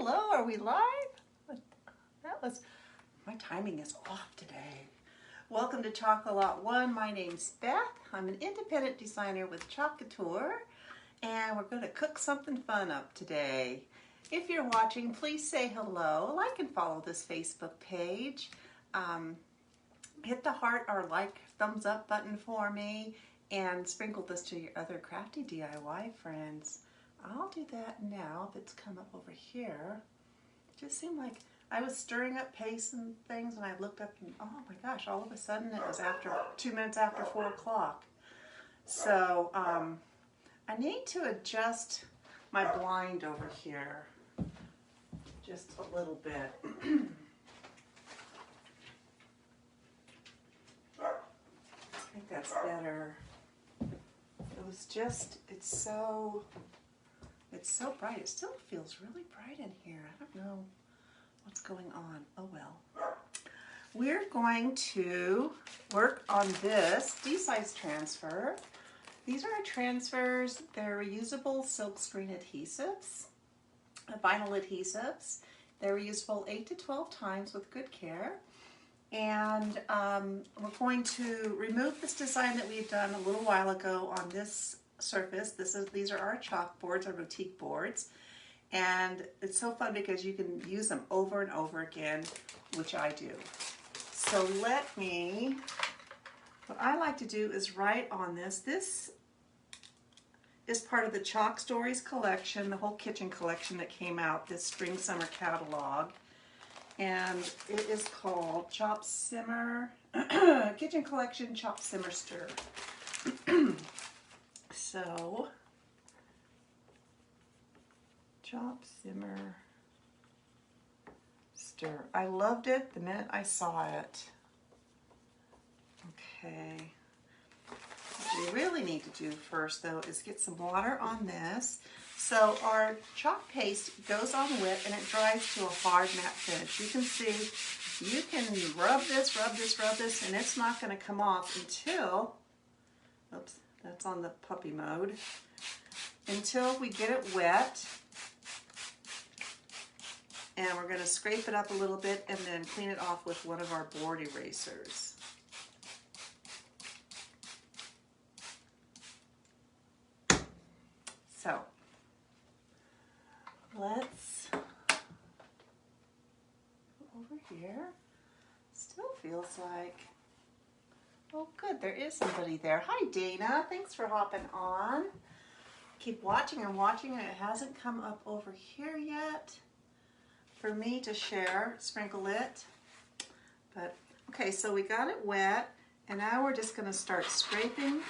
Hello, are we live? My timing is off today. Welcome to Choc-A-Lot One. My name's Beth. I'm an independent designer with Choc Couture, and we're going to cook something fun up today. If you're watching, please say hello. Like and follow this Facebook page. Hit the heart or like thumbs up button for me, and sprinkle this to your other crafty DIY friends. I'll do that now if it's come up over here. It just seemed like I was stirring up paste and things, and I looked up and oh my gosh, all of a sudden it was 2 minutes after 4 o'clock. So I need to adjust my blind over here just a little bit. I think that's better. It's so bright. It still feels really bright in here. I don't know what's going on. Oh well. We're going to work on this D-size transfer. These are our transfers. They're reusable silkscreen adhesives, vinyl adhesives. They're reusable 8 to 12 times with good care. And we're going to remove this design that we've done a little while ago on this surface. These are our chalk boards, our boutique boards, and it's so fun because you can use them over and over again, which I do. So what I like to do is write on this. This is part of the Chalk Stories collection, the whole kitchen collection that came out, this spring summer catalog, and it is called Chop Simmer Kitchen Collection Chop Simmer Stir. So, chop, simmer, stir. I loved it the minute I saw it. Okay. What we really need to do first, though, is get some water on this. So our chalk paste goes on wet and it dries to a hard matte finish. You can see, you can rub this, and it's not going to come off until, oops, that's on the puppy mode, until we get it wet. And we're going to scrape it up a little bit and then clean it off with one of our board erasers. So, let's go over here. Still feels like, oh good, there is somebody there. Hi Dana, thanks for hopping on. Keep watching and watching, and it hasn't come up over here yet for me to share, sprinkle it. But okay, so we got it wet, and now we're just going to start scraping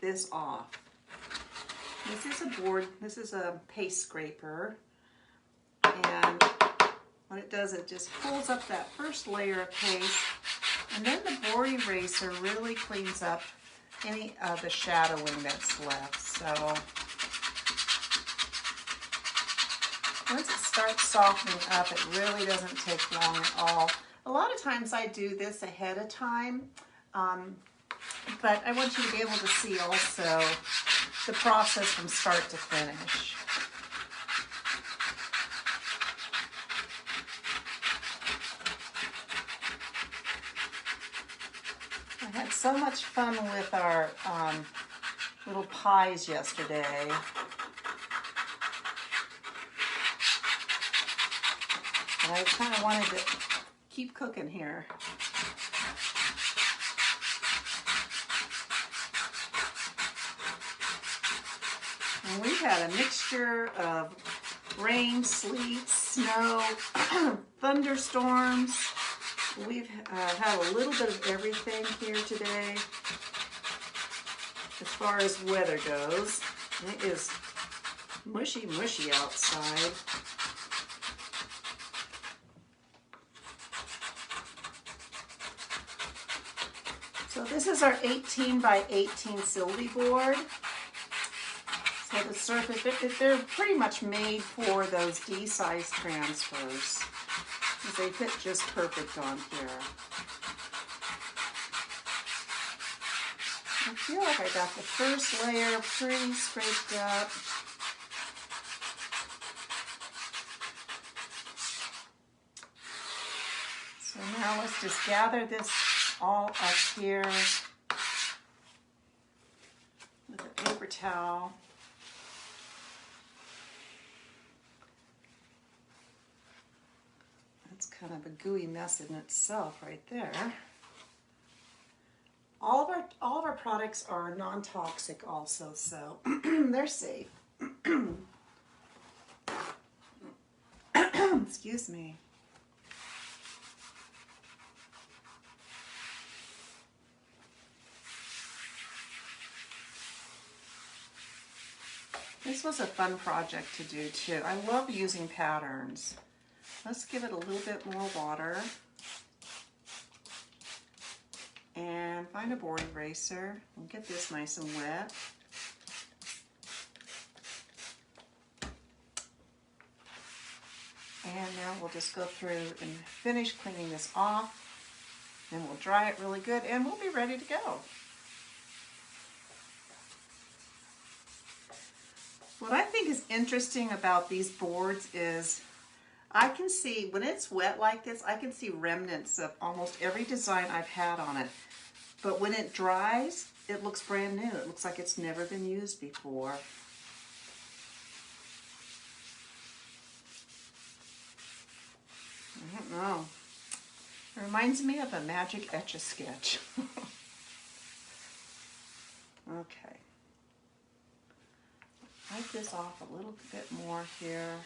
this off. This is a paste scraper, and what it does, it just pulls up that first layer of paste, and then the board eraser really cleans up any of the shadowing that's left. So once it starts softening up, it really doesn't take long at all. A lot of times I do this ahead of time, but I want you to be able to see also the process from start to finish. I had so much fun with our little pies yesterday. And I kind of wanted to keep cooking here. And we've had a mixture of rain, sleet, snow, thunderstorms. We've had a little bit of everything here today as far as weather goes. It is mushy outside. So this is our 18 by 18 Sylvie board. So the surface, they're pretty much made for those D-size transfers. They fit just perfect on here. I feel like I got the first layer pretty scraped up. now let's just gather this all up here with a paper towel. That's kind of a gooey mess in itself right there. All of our products are non-toxic also, so they're safe. Excuse me. This was a fun project to do too. I love using patterns. Let's give it a little bit more water. And find a board eraser and get this nice and wet. And now we'll just go through and finish cleaning this off. Then we'll dry it really good and we'll be ready to go. What I think is interesting about these boards is I can see, when it's wet like this, I can see remnants of almost every design I've had on it. But when it dries, it looks brand new. It looks like it's never been used before. I don't know. It reminds me of a magic Etch-a-Sketch. Okay. Wipe this off a little bit more here.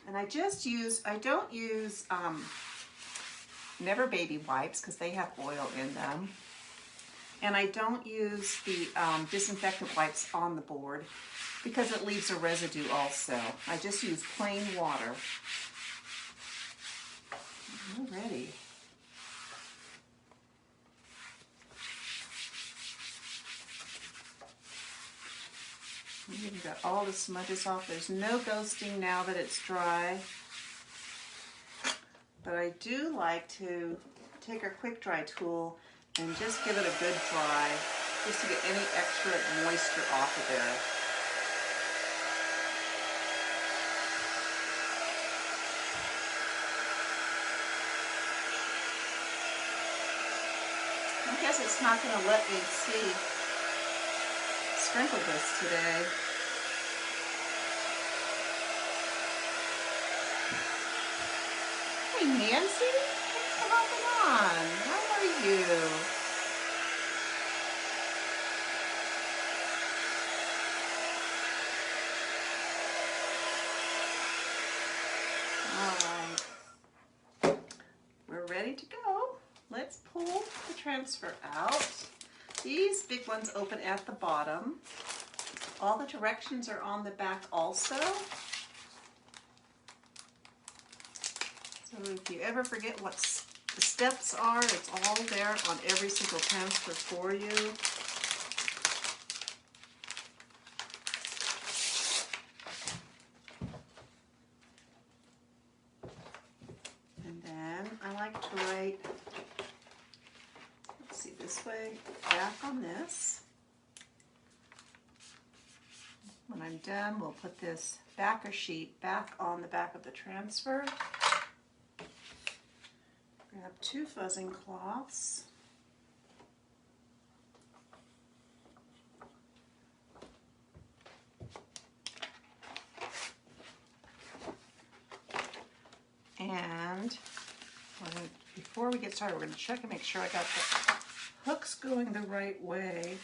And I don't use Never Baby wipes because they have oil in them. And I don't use the disinfectant wipes on the board because it leaves a residue also. I just use plain water. Alrighty. We've got all the smudges off. There's no ghosting now that it's dry. But I do like to take our quick dry tool and just give it a good dry, just to get any extra moisture off of there. I guess it's not going to let me sprinkle this today. Hey Nancy, thanks for hopping on. How are you? All right, we're ready to go. Let's pull the transfer out. These big ones open at the bottom. All the directions are on the back also. So if you ever forget what the steps are, it's all there on every single transfer for you. And then I like to write, let's see, this way, back on this. When I'm done, we'll put this backer sheet back on the back of the transfer. Grab 2 fuzzing cloths. And before we get started, we're going to check and make sure I got the hooks going the right way.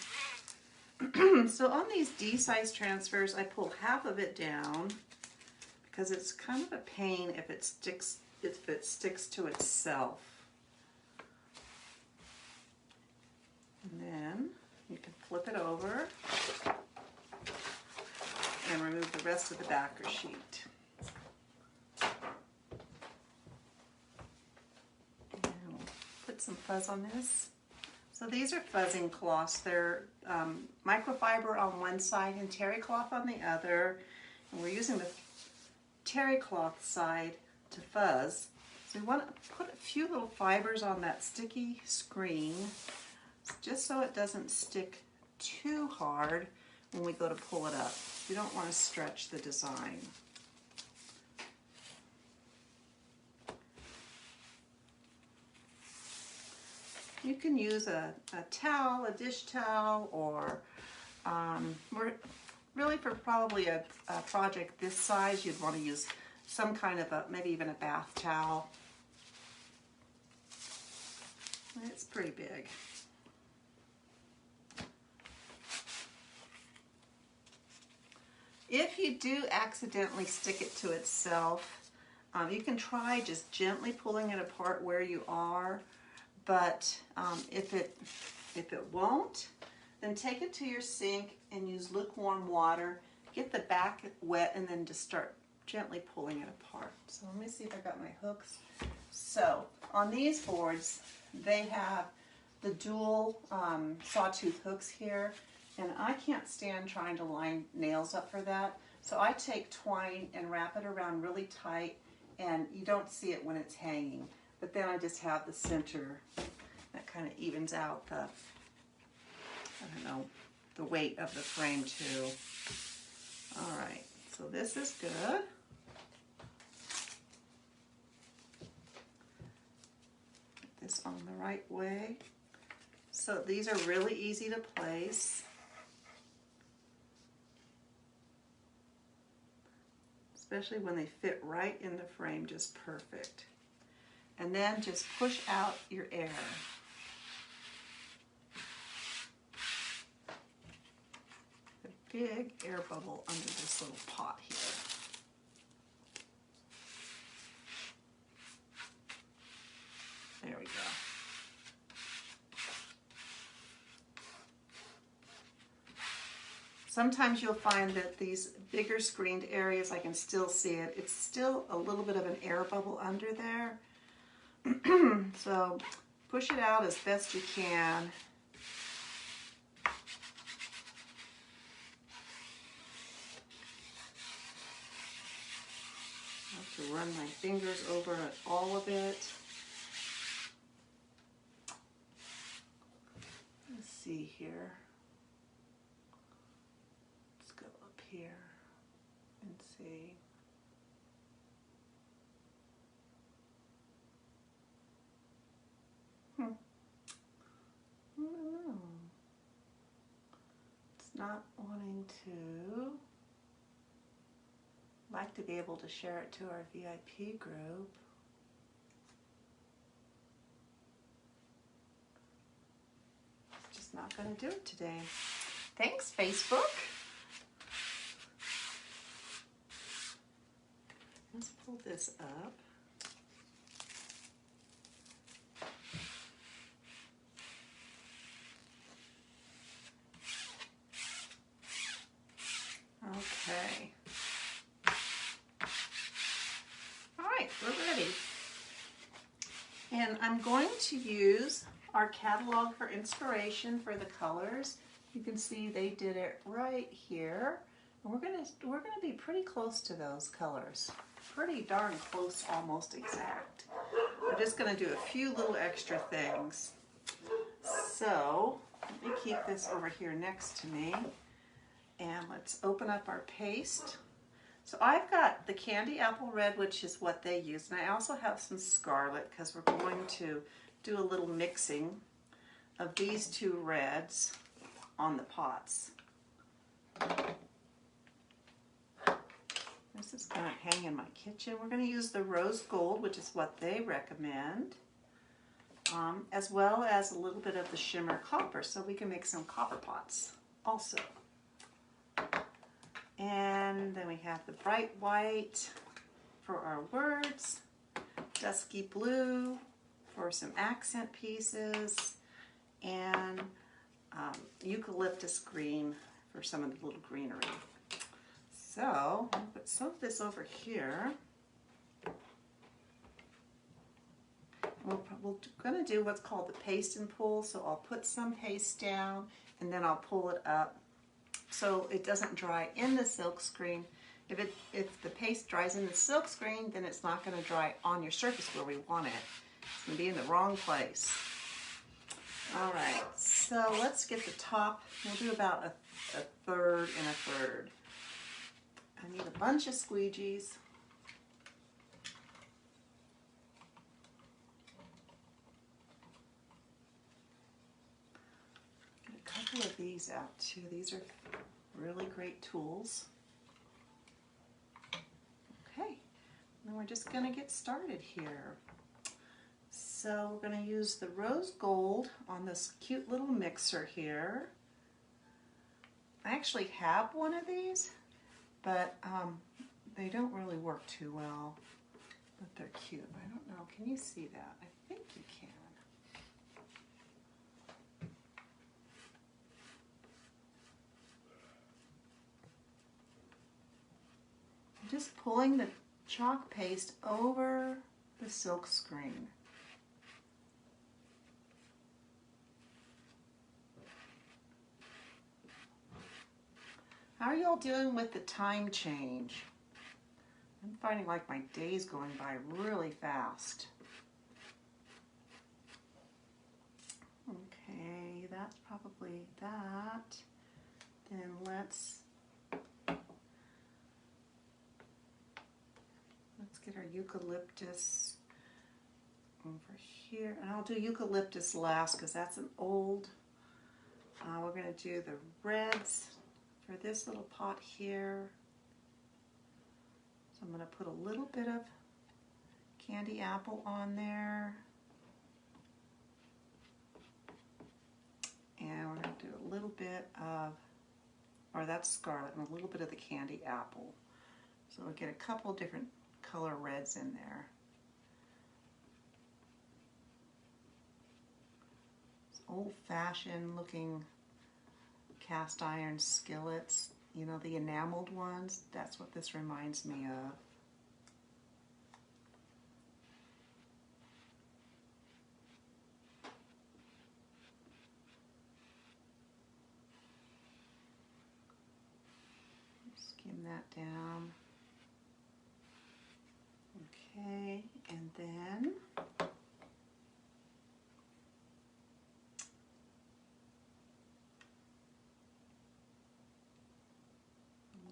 So on these D-size transfers, I pull half of it down because it's kind of a pain if it sticks to itself. And then you can flip it over and remove the rest of the backer sheet. And we'll put some fuzz on this. So these are fuzzing cloths. They're microfiber on one side and terry cloth on the other. And we're using the terry cloth side to fuzz. So we want to put a few little fibers on that sticky screen just so it doesn't stick too hard when we go to pull it up. You don't want to stretch the design. You can use a towel, a dish towel, or really for probably a project this size, you'd want to use some kind of maybe even a bath towel. It's pretty big. If you do accidentally stick it to itself, you can try just gently pulling it apart where you are. But if it won't, then take it to your sink and use lukewarm water. Get the back wet and then just start gently pulling it apart. So let me see if I got my hooks. So on these boards, they have the dual sawtooth hooks here, and I can't stand trying to line nails up for that. So I take twine and wrap it around really tight, and you don't see it when it's hanging. But then I just have the center that kind of evens out the, I don't know, the weight of the frame too. All right, so this is good. Put this on the right way. So these are really easy to place. Especially when they fit right in the frame just perfect. And then just push out your air. A big air bubble under this little pot here. There we go. Sometimes you'll find that these bigger screened areas, I can still see it. It's still a little bit of an air bubble under there. So push it out as best you can. I have to run my fingers over all of it. Let's see here. Let's go up here and see. I don't know. It's not wanting to. I'd like to be able to share it to our VIP group. It's just not going to do it today. Thanks, Facebook. Let's pull this up. Okay. All right, we're ready. And I'm going to use our catalog for inspiration for the colors. You can see they did it right here. And we're gonna be pretty close to those colors. Pretty darn close, almost exact. We're just gonna do a few little extra things. So let me keep this over here next to me. And let's open up our paste. So I've got the Candy Apple Red, which is what they use. And I also have some Scarlet because we're going to do a little mixing of these two reds on the pots. This is going to hang in my kitchen. We're going to use the Rose Gold, which is what they recommend, as well as a little bit of the Shimmer Copper, so we can make some copper pots also. And then we have the Bright White for our words, Dusky Blue for some accent pieces, and Eucalyptus Green for some of the little greenery. So I'll put some of this over here. We're going to do what's called the paste and pull, so I'll put some paste down and then I'll pull it up so it doesn't dry in the silk screen. If the paste dries in the silk screen, then it's not going to dry on your surface where we want it. It's going to be in the wrong place. All right, so let's get the top. We'll do about a third and a third. I need a bunch of squeegees. Get a couple of these out too. These are really great tools. Okay, then we're just going to get started here. So we're going to use the rose gold on this cute little mixer here. I actually have one of these, but they don't really work too well, but they're cute. I don't know, can you see that? I think you can. I'm just pulling the chalk paste over the silk screen. How are y'all doing with the time change? I'm finding like my day's going by really fast. Okay, that's probably that. Then let's get our eucalyptus over here. And I'll do eucalyptus last because that's an old. We're going to do the reds for this little pot here. So I'm going to put a little bit of candy apple on there. And we're going to do a little bit of, or that's scarlet, and a little bit of the candy apple. So we'll get a couple different color reds in there. It's old-fashioned looking cast iron skillets, you know, the enameled ones. That's what this reminds me of. Skim that down. Okay, and then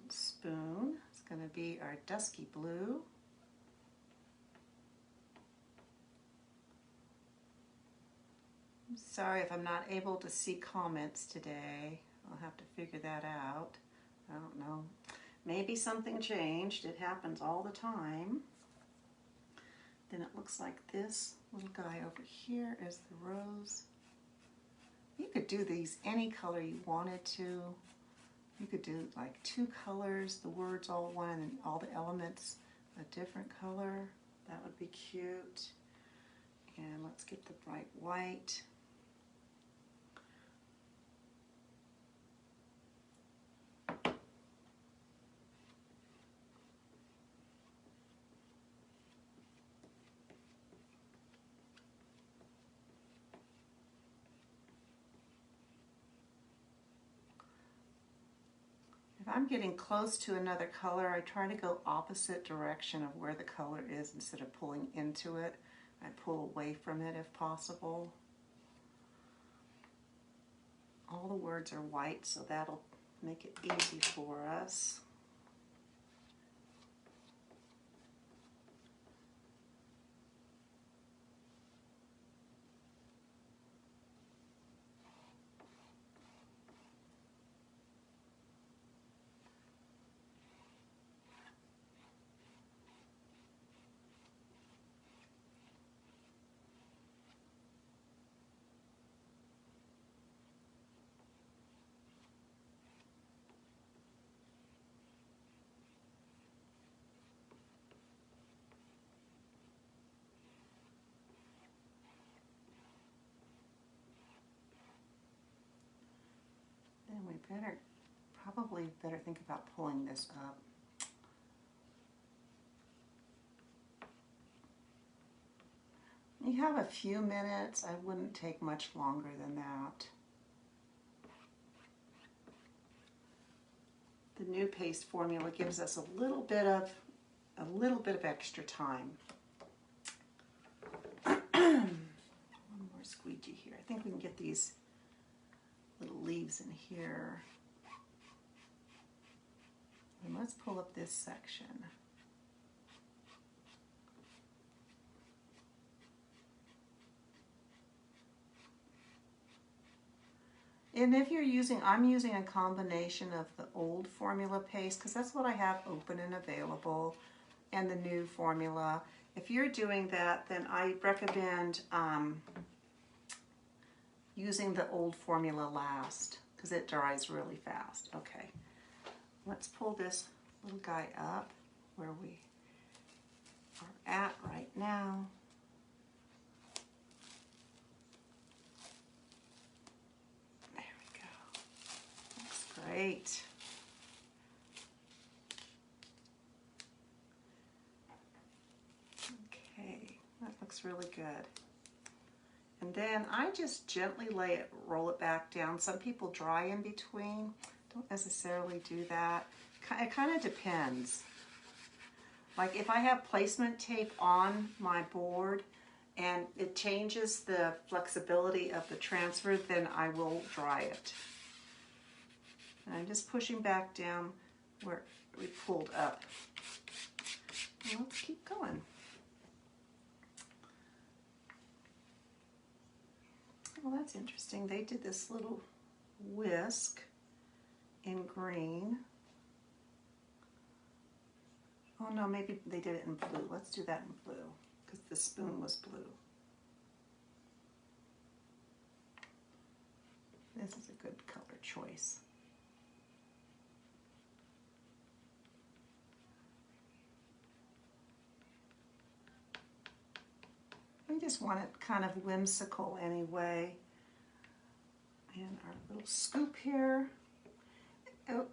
spoon. It's going to be our dusky blue. I'm sorry if I'm not able to see comments today. I'll have to figure that out. I don't know. Maybe something changed. It happens all the time. Then it looks like this little guy over here is the rose. You could do these any color you wanted to. You could do like 2 colors, the words all one, and all the elements a different color. That would be cute. And let's get the bright white. If I'm getting close to another color, I try to go opposite direction of where the color is instead of pulling into it. I pull away from it if possible. All the words are white, so that'll make it easy for us. Then we probably better think about pulling this up. You have a few minutes. I wouldn't take much longer than that. The new paste formula gives us a little bit of extra time. One more more squeegee here. I think we can get these little leaves in here. And let's pull up this section. And if you're using, I'm using a combination of the old formula paste because that's what I have open and available, and the new formula. If you're doing that, then I recommend using the old formula last because it dries really fast. Okay, let's pull this little guy up where we are at right now. There we go. Looks great. Okay, that looks really good. And then I just gently roll it back down. Some people dry in between. Don't necessarily do that. It kind of depends. Like if I have placement tape on my board and it changes the flexibility of the transfer, then I will dry it. And I'm just pushing back down where we pulled up. And let's keep going. Well, that's interesting. They did this little whisk in green. Oh no, maybe they did it in blue. Let's do that in blue because the spoon was blue. This is a good color choice. We just want it kind of whimsical anyway. And our little scoop here.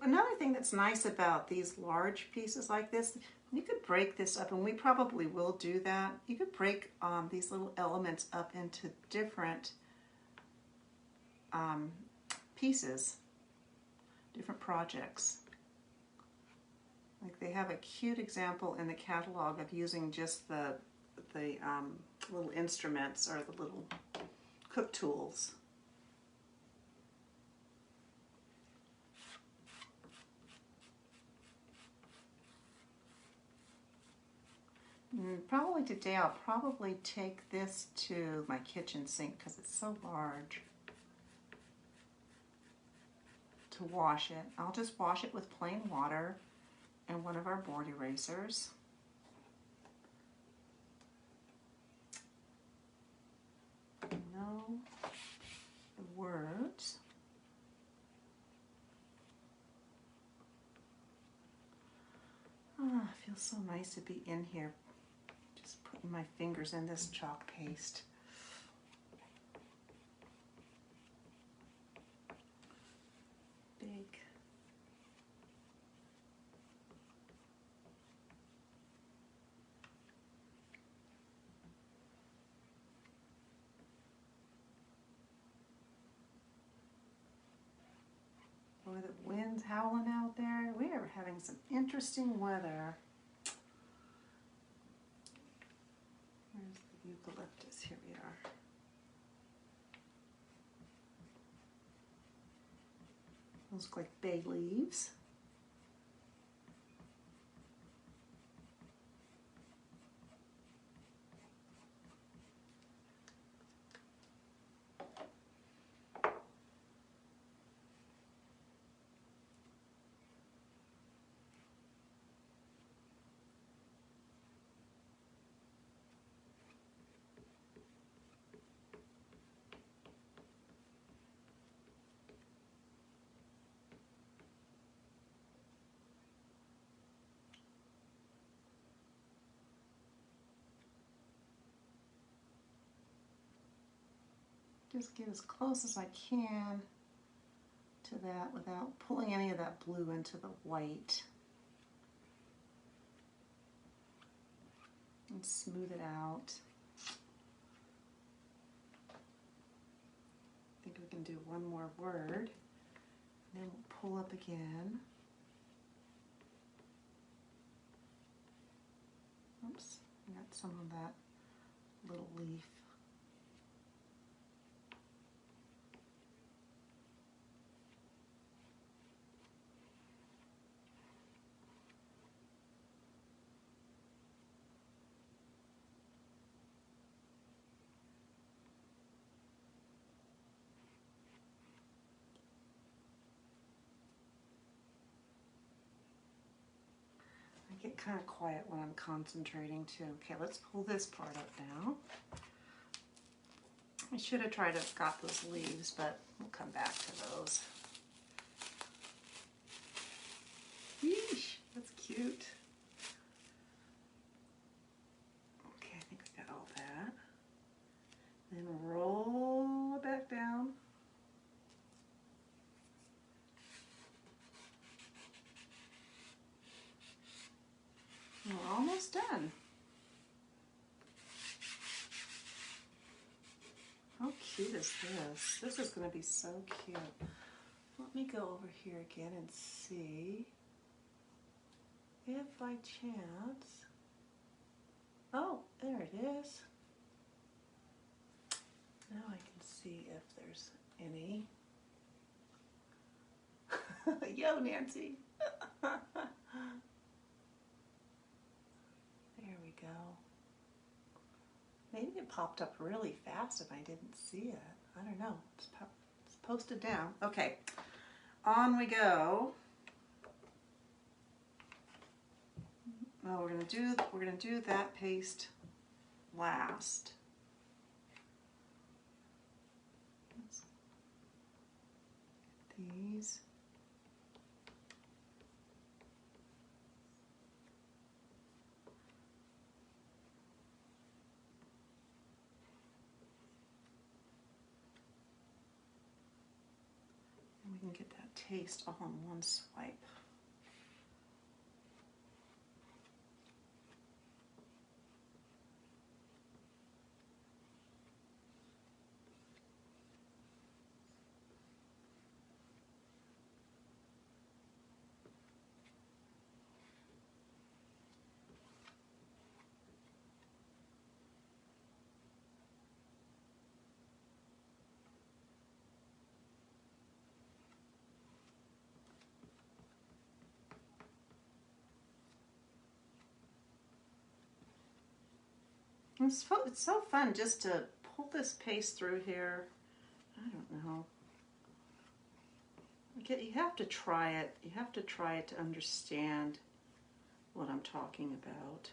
Another thing that's nice about these large pieces like this, you could break this up, and we probably will do that. You could break these little elements up into different pieces, different projects. Like they have a cute example in the catalog of using just the little instruments or the little cook tools. Probably today I'll probably take this to my kitchen sink because it's so large to wash it. I'll just wash it with plain water and one of our board erasers. Know the words. Ah, it feels so nice to be in here. Just putting my fingers in this chalk paste. Big. Boy, the wind's howling out there. We are having some interesting weather. Where's the eucalyptus? Here we are. Those look like bay leaves. Just get as close as I can to that without pulling any of that blue into the white. And smooth it out. I think we can do one more word. Then we'll pull up again. Oops, I got some of that little leaf. kind of quiet when I'm concentrating too. Okay, let's pull this part up now. I should have tried to have got those leaves, but we'll come back to those. Yeesh, that's cute. Okay, I think I got all that. Then roll it back down. We're almost done. How cute is this? This is going to be so cute. Let me go over here again and see if by chance... Oh, there it is. Now I can see if there's any. Yo, Nancy. There we go. Maybe it popped up really fast and I didn't see it. I don't know. It's posted down. Okay, on we go. Well, we're gonna do that paste last. Let's get these. And we can get that taste all in one swipe. It's so fun just to pull this paste through here. I don't know. You have to try it. You have to try it to understand what I'm talking about.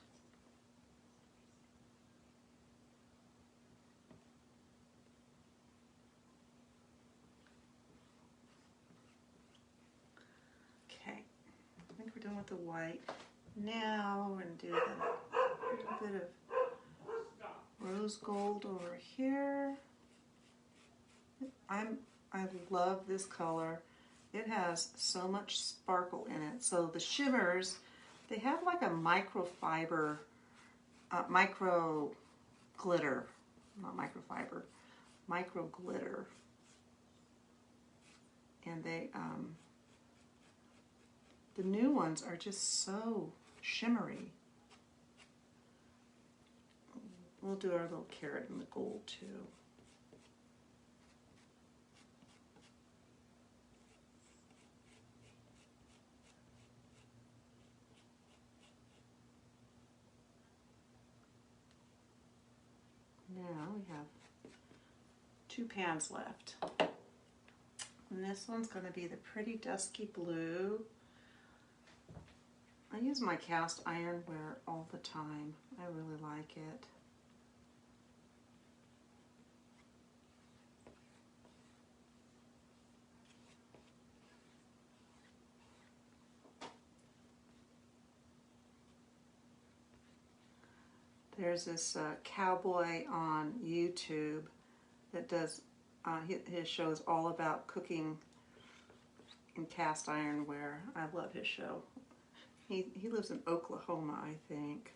Okay, I think we're done with the white. Now we're going to do a little bit of rose gold over here. I love this color. It has so much sparkle in it. So the shimmers, they have like a microfiber, micro glitter, not microfiber, micro glitter. And they, the new ones are just so shimmery. We'll do our little carrot in the gold too. Now we have 2 pans left. And this one's going to be the pretty dusky blue. I use my cast ironware all the time. I really like it. There's this cowboy on YouTube that does, his show is all about cooking in cast ironware. I love his show. He lives in Oklahoma, I think.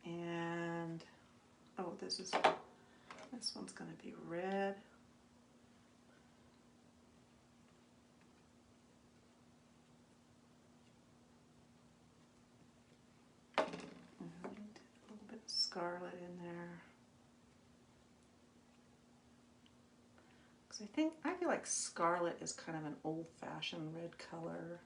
And, oh, this one's going to be red. Scarlet in there. Because I feel like scarlet is kind of an old-fashioned red color.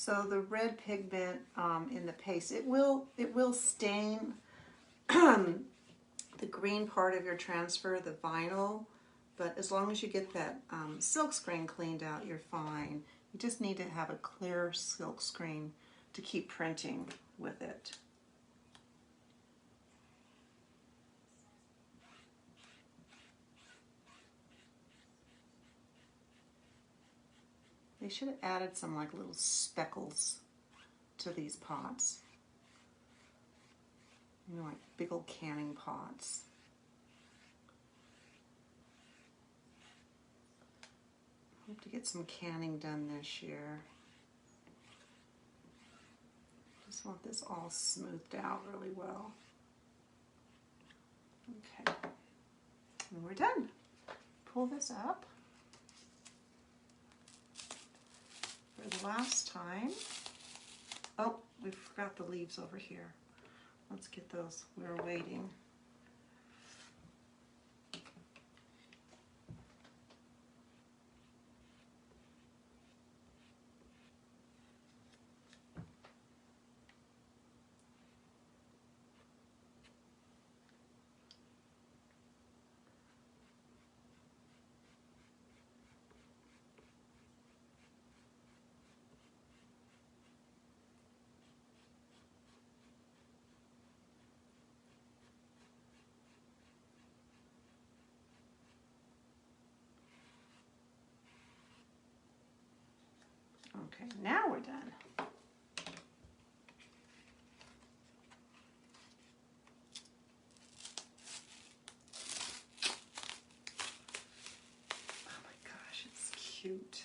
So the red pigment in the paste, it will stain the green part of your transfer, the vinyl, but as long as you get that silk screen cleaned out, you're fine. You just need to have a clear silk screen to keep printing with it. They should have added some like little speckles to these pots. You know, like big old canning pots. Hope to get some canning done this year. Just want this all smoothed out really well. Okay, and we're done. Pull this up for the last time. Oh, we forgot the leaves over here. Let's get those. We're waiting. Okay, now we're done. Oh my gosh, it's cute.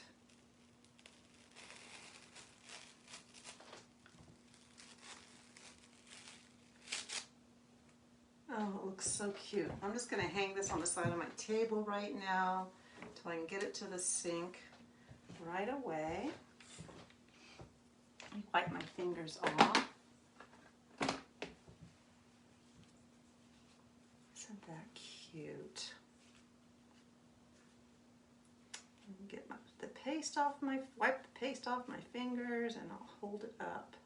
Oh, it looks so cute. I'm just going to hang this on the side of my table right now until I can get it to the sink right away. Let me wipe my fingers off. Isn't that cute? Get the paste off wipe the paste off my fingers, and I'll hold it up.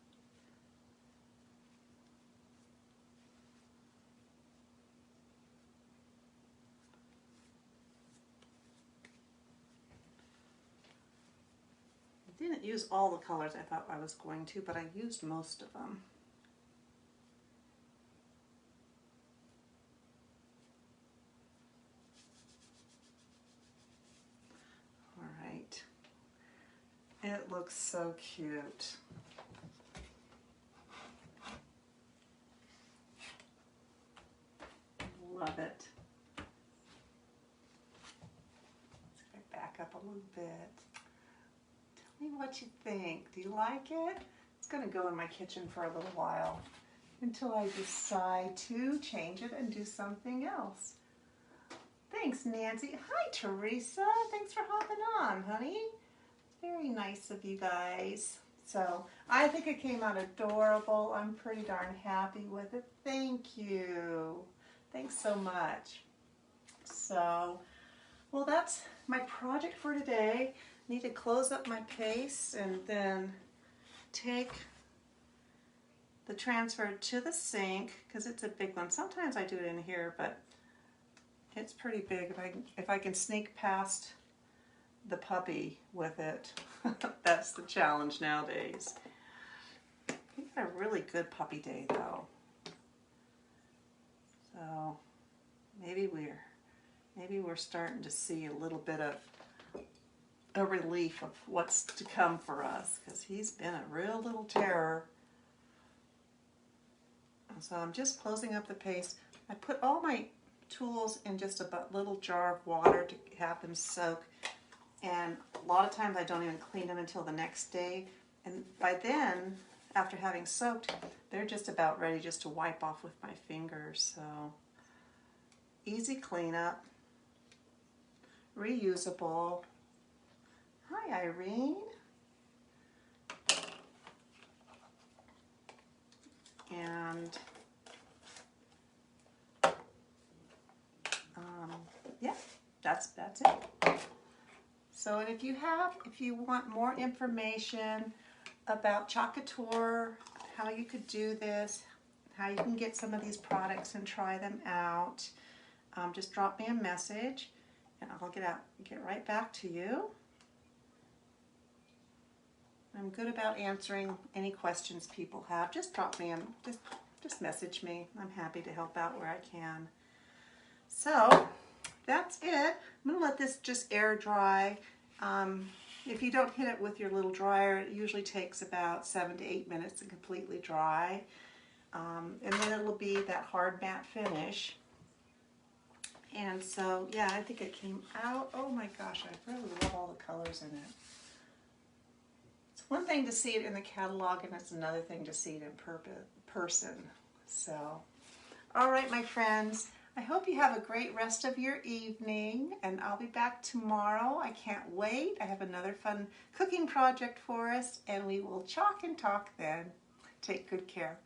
I didn't use all the colors I thought I was going to, but I used most of them. All right. It looks so cute. Love it. Let's back up a little bit. Tell me what you think. Do you like it? It's going to go in my kitchen for a little while until I decide to change it and do something else. Thanks, Nancy. Hi, Teresa. Thanks for hopping on, honey. Very nice of you guys. So I think it came out adorable. I'm pretty darn happy with it. Thank you. Thanks so much. So, well, that's my project for today. Need to close up my paste and then take the transfer to the sink because it's a big one. Sometimes I do it in here, but it's pretty big. If I can sneak past the puppy with it, that's the challenge nowadays. We had a really good puppy day though. So maybe we're starting to see a little bit of a relief of what's to come for us, because he's been a real little terror. So I'm just closing up the paste. I put all my tools in just a little jar of water to have them soak, and a lot of times I don't even clean them until the next day, and by then, after having soaked, they're just about ready just to wipe off with my fingers. So easy cleanup, reusable. Hi, Irene. And yeah, that's it. So if you want more information about Chalk Couture, how you could do this, how you can get some of these products and try them out, just drop me a message and I'll get right back to you. I'm good about answering any questions people have. Just drop me just message me. I'm happy to help out where I can. So that's it. I'm going to let this just air dry. If you don't hit it with your little dryer, it usually takes about 7 to 8 minutes to completely dry. And then it'll be that hard matte finish. And so, yeah, I think it came out. Oh my gosh, I really love all the colors in it. It's one thing to see it in the catalog, and it's another thing to see it in person. So, all right, my friends, I hope you have a great rest of your evening, and I'll be back tomorrow. I can't wait. I have another fun cooking project for us, and we will chalk and talk then. Take good care.